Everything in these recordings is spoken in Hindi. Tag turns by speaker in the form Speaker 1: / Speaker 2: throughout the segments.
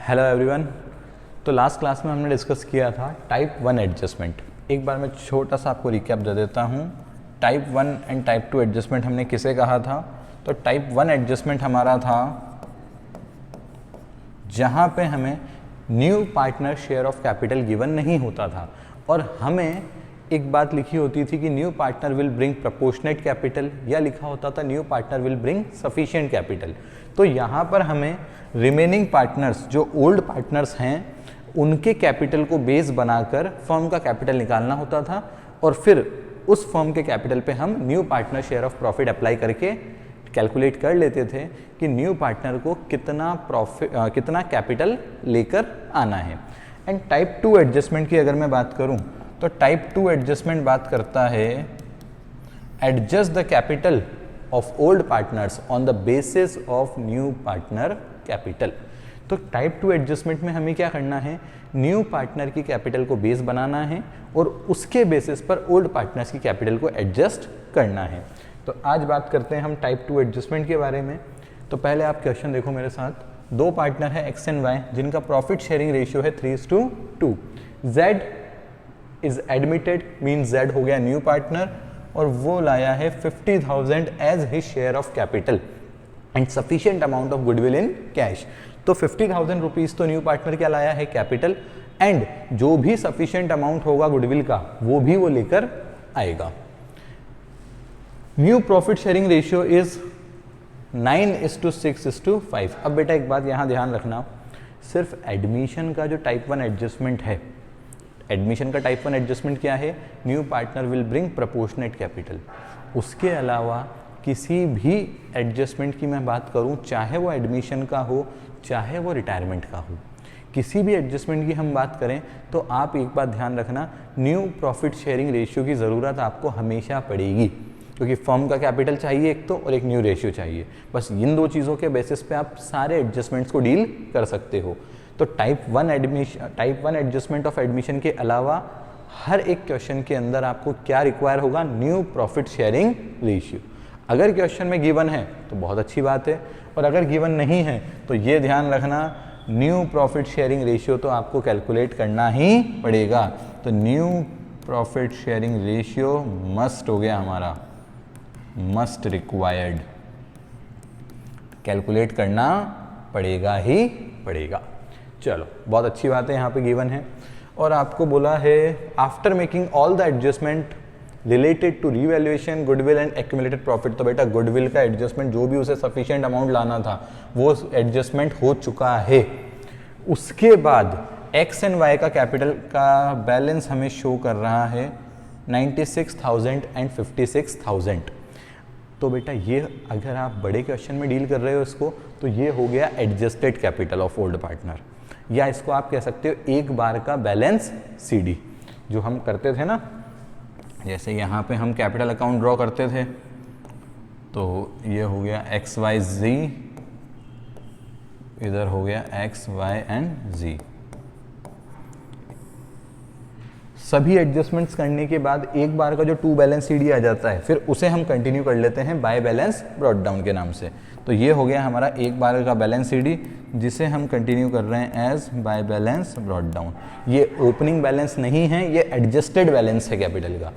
Speaker 1: Hello everyone. तो लास्ट क्लास में हमने डिस्कस किया था टाइप 1 एडजस्टमेंट। एक बार मैं छोटा सा आपको रिकैप दे देता हूँ। टाइप 1 एंड टाइप 2 एडजस्टमेंट हमने किसे कहा था? तो टाइप 1 एडजस्टमेंट हमारा था जहाँ पे हमें new partner share of capital given नहीं होता था और हमें एक बात लिखी होती थी कि new partner will bring proportionate capital, या लिखा होता था new partner will bring sufficient capital. तो यहाँ पर हमें रिमेनिंग पार्टनर्स जो ओल्ड पार्टनर्स हैं उनके कैपिटल को बेस बनाकर फर्म का कैपिटल निकालना होता था और फिर उस फर्म के कैपिटल पे हम new partner share of profit apply करके कैलकुलेट कर लेते थे कि न्यू पार्टनर को कितना कैपिटल लेकर आना है। एंड टाइप 2 एडजस्टमेंट की अगर मैं बात करूं तो टाइप 2 एडजस्टमेंट बात करता है adjust the capital of old partners on the basis of new partner capital. तो टाइप 2 एडजस्टमेंट में हमें क्या करना है? न्यू पार्टनर की कैपिटल को बेस बनाना है और उसके बेसिस पर ओल्ड पार्टनर्स की कैपिटल को एडजस्ट करना है। तो आज बात करते हैं हम टाइप 2 एडजस्टमेंट के बारे में। तो पहले आप क्वेश्चन देखो मेरे साथ। दो पार्टनर है एक्स एंड वाई जिनका प्रॉफिट शेयरिंग रेशियो है 3:2। Z is admitted, mean Z हो गया न्यू पार्टनर और वो लाया है 50,000 as his share of capital and sufficient amount of goodwill in cash. तो 50,000 रुपीज तो न्यू पार्टनर क्या लाया है? कैपिटल, एंड जो भी सफिशिएंट अमाउंट होगा गुडविल का वो भी वो लेकर आएगा। New profit sharing ratio is 9:6:5। अब बेटा एक बात यहां ध्यान रखना, सिर्फ एडमिशन का जो टाइप 1 एडजस्टमेंट है, एडमिशन का टाइप 1 एडजस्टमेंट क्या है? New partner will bring proportionate capital. उसके अलावा किसी भी एडजस्टमेंट की मैं बात करूं, चाहे वो एडमिशन का हो चाहे वो रिटायरमेंट का हो, किसी भी एडजस्टमेंट की हम बात करें तो आप एक बात ध्यान रखना, न्यू प्रॉफिट शेयरिंग रेशियो की ज़रूरत आपको हमेशा पड़ेगी क्योंकि फर्म का कैपिटल चाहिए एक तो और एक न्यू रेशियो चाहिए। बस इन दो चीज़ों के बेसिस पे आप सारे एडजस्टमेंट्स को डील कर सकते हो। तो टाइप 1 एडजस्टमेंट ऑफ एडमिशन के अलावा हर एक क्वेश्चन के अंदर आपको क्या रिक्वायर होगा? New profit sharing ratio. अगर क्वेश्चन में गिवन है तो बहुत अच्छी बात है और अगर गिवन नहीं है तो ये ध्यान रखना न्यू प्रॉफिट शेयरिंग रेशियो तो आपको कैलकुलेट करना ही पड़ेगा। तो new profit sharing ratio must हो गया हमारा, मस्ट रिक्वायर्ड, कैलकुलेट करना पड़ेगा ही पड़ेगा। चलो बहुत अच्छी बात है, यहाँ पे गिवन है और आपको बोला है after making all the adjustment related to revaluation goodwill and accumulated profit. तो बेटा गुडविल का एडजस्टमेंट जो भी उसे सफिशिएंट अमाउंट लाना था वो एडजस्टमेंट हो चुका है। उसके बाद एक्स एंड वाई का कैपिटल का बैलेंस हमें शो कर रहा है 96,000 एंड 56,000। तो बेटा ये अगर आप बड़े क्वेश्चन में डील कर रहे हो इसको तो ये हो गया adjusted capital of old partner, या इसको आप कह सकते हो एक बार का बैलेंस CD जो हम करते थे ना। जैसे यहाँ पे हम कैपिटल अकाउंट ड्रॉ करते थे तो ये हो गया XYZ, इधर हो गया XY एंड Z। सभी एडजस्टमेंट्स करने के बाद एक बार का जो टू बैलेंस CD आ जाता है फिर उसे हम कंटिन्यू कर लेते हैं बाय बैलेंस ब्रॉट डाउन के नाम से। तो ये हो गया हमारा एक बार का बैलेंस CD जिसे हम कंटिन्यू कर रहे हैं as by balance brought down. ये ओपनिंग बैलेंस नहीं है, ये एडजस्टेड बैलेंस है कैपिटल का।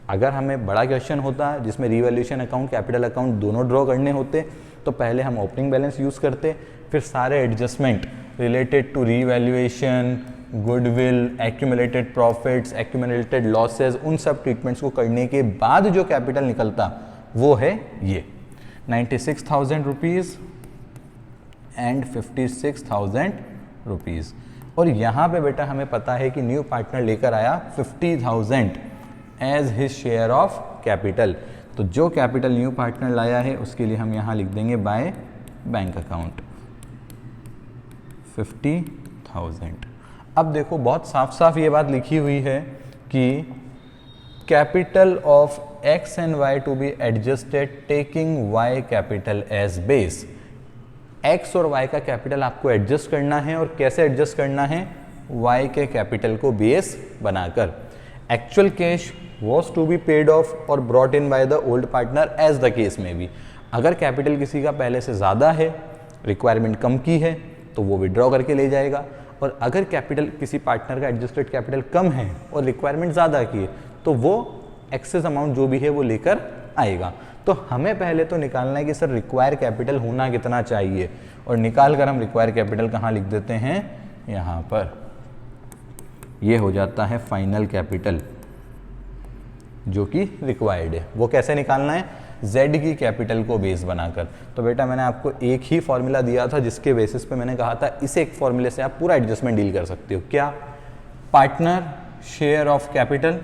Speaker 1: अगर हमें बड़ा क्वेश्चन होता जिसमें रिवैल्यूएशन अकाउंट कैपिटल अकाउंट दोनों ड्रॉ करने होते तो पहले हम ओपनिंग बैलेंस यूज़ करते, फिर सारे adjustment related to revaluation, goodwill, accumulated profits, accumulated losses, उन सब ट्रीटमेंट्स को करने के बाद जो कैपिटल निकलता वो है ये 96,000 रुपीज़ एंड 56,000 रुपीज़। और यहाँ पे बेटा हमें पता है कि न्यू पार्टनर लेकर आया 50,000 as his share of capital. तो जो कैपिटल न्यू पार्टनर लाया है उसके लिए हम यहाँ लिख देंगे बाय बैंक अकाउंट 50,000। अब देखो बहुत साफ साफ ये बात लिखी हुई है कि capital of X and Y to be adjusted taking Y capital as base. X और वाई का कैपिटल आपको एडजस्ट करना है और कैसे एडजस्ट करना है? वाई के कैपिटल को बेस बनाकर। Actual cash was to be paid off और brought in by the old partner as the case में भी। अगर कैपिटल किसी का पहले से ज़्यादा है, रिक्वायरमेंट कम की है, तो वो विड्रॉ करके ले जाएगा, और अगर कैपिटल किसी पार्टनर का एडजस्टेड कैपिटल कम है और रिक्वायरमेंट ज़्यादा की है तो वो एक्सेस अमाउंट जो भी है वो लेकर आएगा। तो हमें पहले तो निकालना है कि सर रिक्वायर कैपिटल होना कितना चाहिए, और निकाल कर हम रिक्वायर कैपिटल कहाँ लिख देते हैं, यहाँ पर। ये हो जाता है फाइनल कैपिटल जो कि रिक्वायर्ड है। वो कैसे निकालना है, Z की कैपिटल को बेस बनाकर। तो बेटा मैंने आपको एक ही फॉर्मूला दिया था जिसके बेसिस पे मैंने कहा था इस एक फॉर्मूले से आप पूरा एडजस्टमेंट डील कर सकते हो। क्या, partner share of capital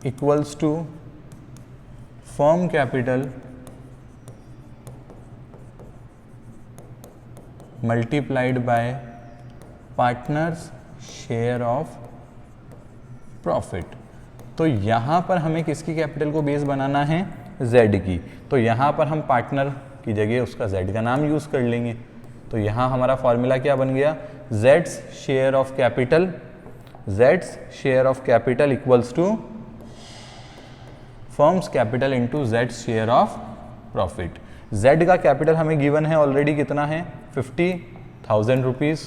Speaker 1: equals to firm capital multiplied by partners share of profit. तो यहाँ पर हमें किसकी कैपिटल को बेस बनाना है, Z की। तो यहाँ पर हम पार्टनर की जगह उसका Z का नाम यूज़ कर लेंगे। तो यहाँ हमारा फॉर्मूला क्या बन गया, Z's share of capital, Z's share of capital equals to firm's capital into Z share of profit. Z का कैपिटल हमें गिवन है ऑलरेडी, कितना है 50,000 रुपीज़,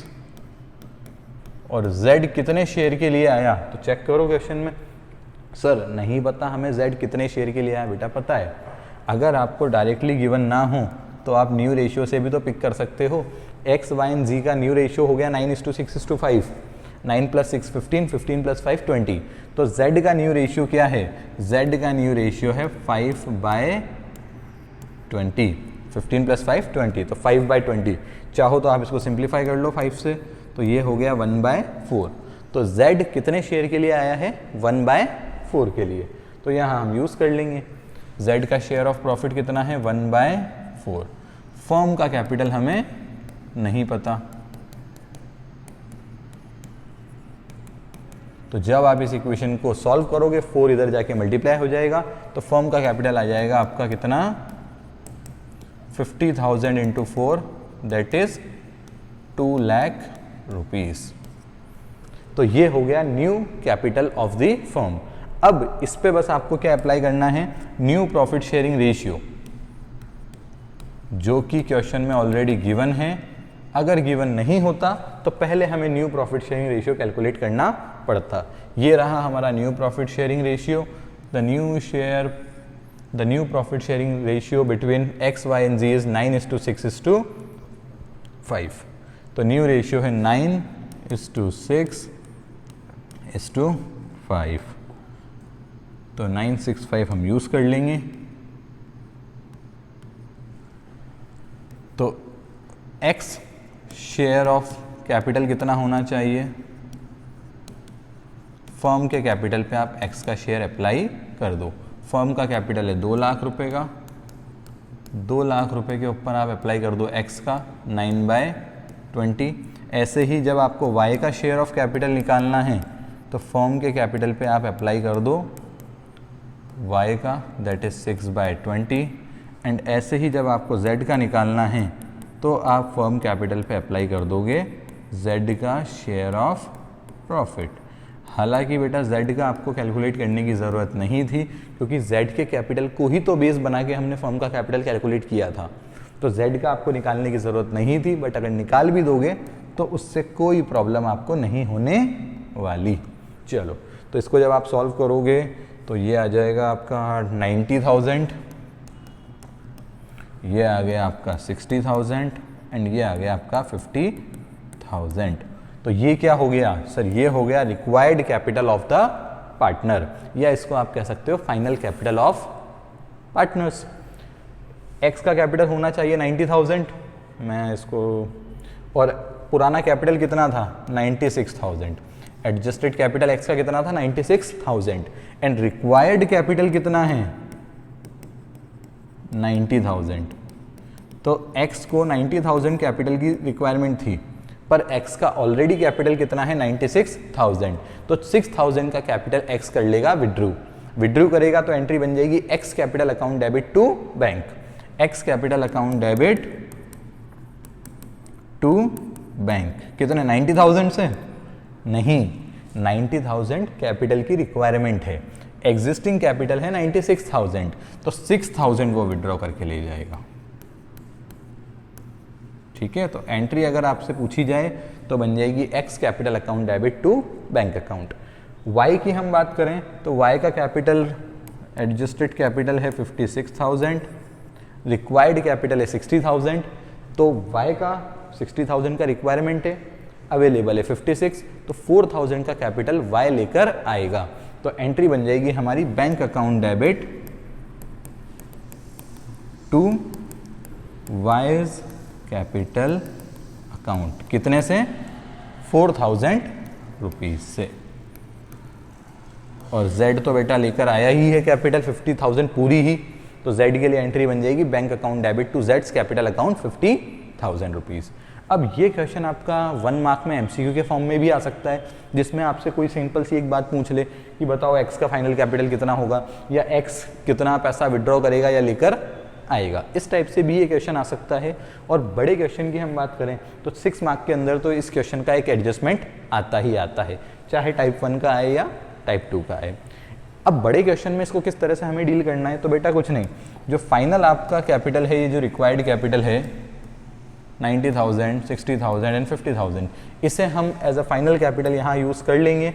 Speaker 1: और Z कितने शेयर के लिए आया तो चेक करो क्वेश्चन में। सर नहीं पता हमें Z कितने शेयर के लिए आया, बेटा पता है। अगर आपको डायरेक्टली गिवन ना हो तो आप न्यू रेशियो से भी तो पिक कर सकते हो। X, Y एंड Z का न्यू रेशियो हो गया 9:6:5, 9 + 6 15, 15 + 5 20। तो Z का न्यू रेशियो क्या है, Z का न्यू रेशियो है 5/20, 15 + 5 20, तो 5/20। चाहो तो आप इसको सिंप्लीफाई कर लो 5 से, तो ये हो गया 1/4। तो Z कितने शेयर के लिए आया है, 1/4 के लिए। तो यहाँ हम यूज़ कर लेंगे। Z का शेयर ऑफ प्रॉफिट कितना है, 1/4। फर्म का कैपिटल हमें नहीं पता, तो जब आप इस इक्वेशन को सॉल्व करोगे 4 इधर जाके मल्टीप्लाई हो जाएगा, तो फर्म का कैपिटल आ जाएगा आपका कितना, 50,000 into 4 that is 2 lakh rupees. तो ये हो गया new capital of the firm. अब इस पे बस आपको क्या अप्लाई करना है, न्यू प्रॉफिट शेयरिंग रेशियो, जो कि क्वेश्चन में ऑलरेडी गिवन है। अगर गिवन नहीं होता तो पहले हमें new profit sharing ratio calculate करना पड़ता। ये रहा हमारा new profit sharing ratio. The new profit sharing ratio between X, Y and Z is 9:6:5। तो न्यू रेशियो है 9:6:5। तो 965 हम यूज़ कर लेंगे। तो X शेयर ऑफ कैपिटल कितना होना चाहिए, फर्म के कैपिटल पे आप X का शेयर अप्लाई कर दो। फर्म का कैपिटल है 2 लाख रुपए का, 2 लाख रुपए के ऊपर आप अप्लाई कर दो X का 9/20। ऐसे ही जब आपको Y का शेयर ऑफ कैपिटल निकालना है तो फर्म के कैपिटल पे आप अप्लाई कर दो Y का, दैट इज 6/20। एंड ऐसे ही जब आपको Z का निकालना है तो आप फर्म कैपिटल पे अप्लाई कर दोगे Z का शेयर ऑफ प्रॉफिट। हालांकि बेटा Z का आपको कैलकुलेट करने की ज़रूरत नहीं थी, क्योंकि Z के कैपिटल को ही तो बेस बना के हमने फर्म का कैपिटल कैलकुलेट किया था। तो Z का आपको निकालने की ज़रूरत नहीं थी, बट अगर निकाल भी दोगे तो उससे कोई प्रॉब्लम आपको नहीं होने वाली। चलो, तो इसको जब आप सॉल्व करोगे तो ये आ जाएगा आपका 90,000, ये आ गया आपका 60,000 एंड ये आ गया आपका 50,000। तो ये क्या हो गया सर, ये हो गया required capital of the partner, या इसको आप कह सकते हो final capital of partners. X का कैपिटल होना चाहिए 90,000, मैं इसको, और पुराना कैपिटल कितना था 96,000। एडजस्टेड कैपिटल एक्स का कितना था 96,000 एंड रिक्वायर्ड कैपिटल कितना है 90,000। तो x को 90,000 कैपिटल की रिक्वायरमेंट थी, पर x का ऑलरेडी कैपिटल कितना है 96,000। तो 6,000 का कैपिटल x कर लेगा विड्रू करेगा, तो एंट्री बन जाएगी x capital account debit to bank, x capital account debit to bank. कितने 90,000 से नहीं, 90,000 कैपिटल की रिक्वायरमेंट है, एग्जिस्टिंग कैपिटल है 96,000, तो 6,000 वो विड्रॉ करके ले जाएगा। ठीक है, तो एंट्री अगर आपसे पूछी जाए तो बन जाएगी X capital account debit to bank account. Y की हम बात करें तो वाई का कैपिटल एडजस्टेड कैपिटल है 56,000, रिक्वायर्ड कैपिटल है 60,000, तो वाई का 60,000 का रिक्वायरमेंट है, अवेलेबल है 56, तो 4,000 का कैपिटल वाई लेकर आएगा। तो एंट्री बन जाएगी हमारी bank account debit to Y's capital account, कितने से? 4,000 रुपीज से। और Z तो बेटा लेकर आया ही है कैपिटल 50,000 पूरी ही, तो Z के लिए एंट्री बन जाएगी bank account debit to Z's capital account 50,000 rupees. अब ये क्वेश्चन आपका 1 मार्क में MCQ के फॉर्म में भी आ सकता है, जिसमें आपसे कोई सिंपल सी एक बात पूछ ले कि बताओ X का फाइनल कैपिटल कितना होगा, या X कितना पैसा विड्रॉ करेगा या लेकर आएगा। इस टाइप से भी ये क्वेश्चन आ सकता है। और बड़े क्वेश्चन की हम बात करें तो 6 मार्क के अंदर तो इस क्वेश्चन का एक एडजस्टमेंट आता ही आता है, चाहे टाइप 1 का आए या टाइप 2 का आए। अब बड़े क्वेश्चन में इसको किस तरह से हमें डील करना है, तो बेटा कुछ नहीं, जो फाइनल आपका कैपिटल है, ये जो रिक्वायर्ड कैपिटल है 90,000, 60,000 एंड 50,000, इसे हम एज अ फाइनल कैपिटल यहाँ यूज़ कर लेंगे।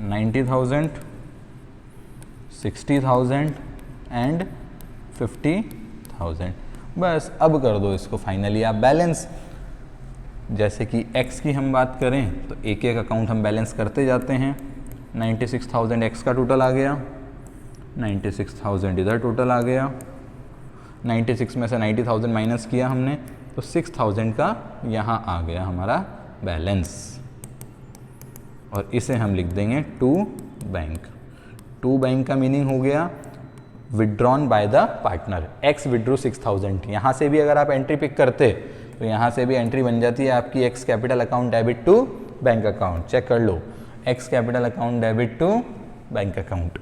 Speaker 1: 90,000, 60,000 एंड 50,000, बस अब कर दो इसको फाइनली आप बैलेंस। जैसे कि x की हम बात करें तो एक एक अकाउंट हम बैलेंस करते जाते हैं। 96,000 x का टोटल आ गया, 96,000 इधर टोटल आ गया, 96 में से 90,000 माइनस किया हमने तो 6,000 का यहाँ आ गया हमारा बैलेंस, और इसे हम लिख देंगे टू बैंक। टू बैंक का मीनिंग हो गया withdrawn by the partner. X withdrew 6,000, यहाँ से भी अगर आप एंट्री पिक करते तो यहाँ से भी एंट्री बन जाती है आपकी X capital account debit to bank account. Check कर लो, X capital account debit to bank account.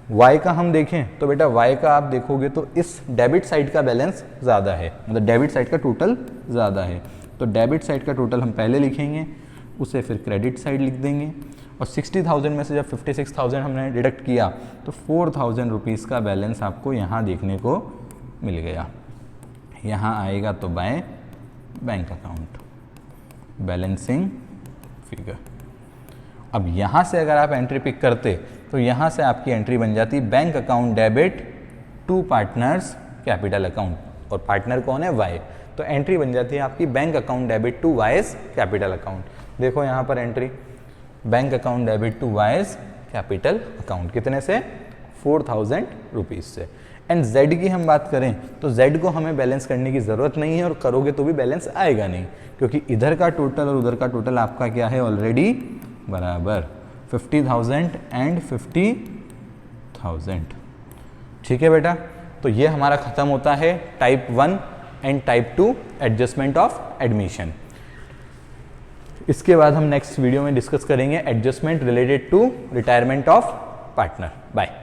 Speaker 1: Y का हम देखें तो बेटा वाई का आप देखोगे तो इस डेबिट साइड का बैलेंस ज़्यादा है, मतलब डेबिट साइड का टोटल ज़्यादा है, तो डेबिट साइड का टोटल हम पहले लिखेंगे, उसे फिर क्रेडिट साइड लिख देंगे। और 60,000 में से जब 56,000 हमने डिडक्ट किया तो 4,000 रुपीज़ का बैलेंस आपको यहाँ देखने को मिल गया। यहाँ आएगा तो by bank account, balancing figure. अब यहाँ से अगर आप एंट्री पिक करते तो यहाँ से आपकी एंट्री बन जाती bank account debit to partners capital account, और पार्टनर कौन है? वाई, तो एंट्री बन जाती है आपकी bank account debit to Y's capital account. देखो यहाँ पर entry bank account debit to Y's capital account, कितने से? 4,000 रुपीज़ से। एंड Z की हम बात करें तो Z को हमें बैलेंस करने की ज़रूरत नहीं है, और करोगे तो भी बैलेंस आएगा नहीं, क्योंकि इधर का टोटल और उधर का टोटल आपका क्या है? ऑलरेडी बराबर 50,000 एंड 50,000। ठीक है बेटा, तो ये हमारा ख़त्म होता है type 1 and type 2 adjustment of admission. इसके बाद हम नेक्स्ट वीडियो में डिस्कस करेंगे adjustment related to retirement of partner. Bye.